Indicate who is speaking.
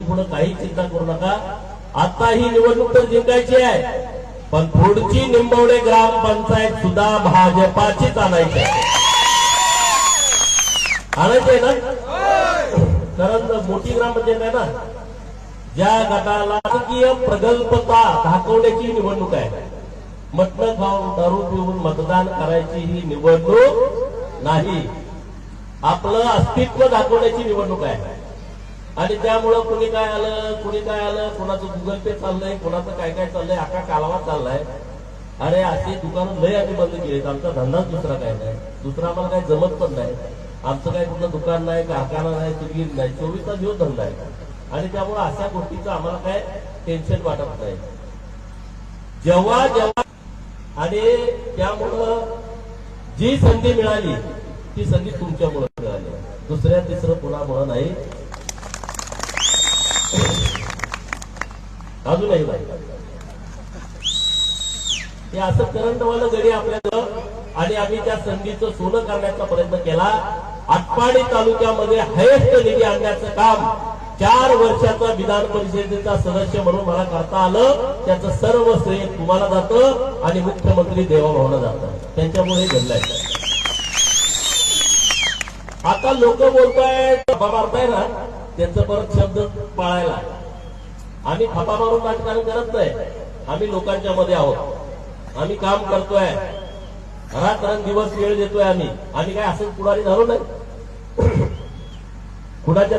Speaker 1: पुढे काही चिंता करू नका। आता ही निवडणूक तर जिंकायची आहे, पण पुढची निंबवडे ग्रामपंचायत सुद्धा भाजपाचीच आणायची आहे। आणायची ना, कारण मोठी ग्रामपंचायत आहे ना, ज्या गटाला राजकीय प्रगल्भता दाखवण्याची निवडणूक आहे। मटण खाऊन दारू पिऊन मतदान करायची ही निवडणूक नाही, आपलं अस्तित्व दाखवण्याची निवडणूक आहे। आणि त्यामुळं कुणी काय आलं, कोणाचं गुगल पे चाललंय, कोणाचं काय काय चाललंय, अख्खा कालवा चाललाय। अरे असे दुकान लय आम्ही बंद केलेत, आमचा धंदाच दुसरा काय नाही, दुसरा आम्हाला काय जमत पण नाही। आमचं काय कुठलं दुकान नाही, कारखाना नाही, तुगीर नाही, 24 तास दिवस धंदा आहे। आणि त्यामुळे अशा गोष्टीचं आम्हाला काय टेन्शन वाटत नाही। जेव्हा आणि त्यामुळं जी संधी मिळाली ती संधी तुमच्यामुळे मिळाली, दुसऱ्या तिसरं कुणामुळे नाही, अजूनही नाही। हे असं करंटवालं गडी आपल्याला, आणि आम्ही त्या संधीचं सोनं करण्याचा प्रयत्न केला। आटपाडी तालुक्यामध्ये हायेस्ट निधी आणण्याचं काम 4 वर्षाचा विधान परिषदेचा सदस्य म्हणून मला करता आलं, त्याचं सर्व श्रेय तुम्हाला जातं आणि मुख्यमंत्री देवाभाऊला जातं, त्यांच्यामुळे घडलंय। आता लोक बोलताय फपा मारताय ना, त्यांचं परत शब्द पाळायला। आम्ही फपा मारून राजकारण करत नाही, आम्ही लोकांच्या मध्ये आहोत, आम्ही काम करतोय, रात्रंदिवस वेळ देतोय आम्ही काय असंच पुढारी झालो नाही। कुणाच्या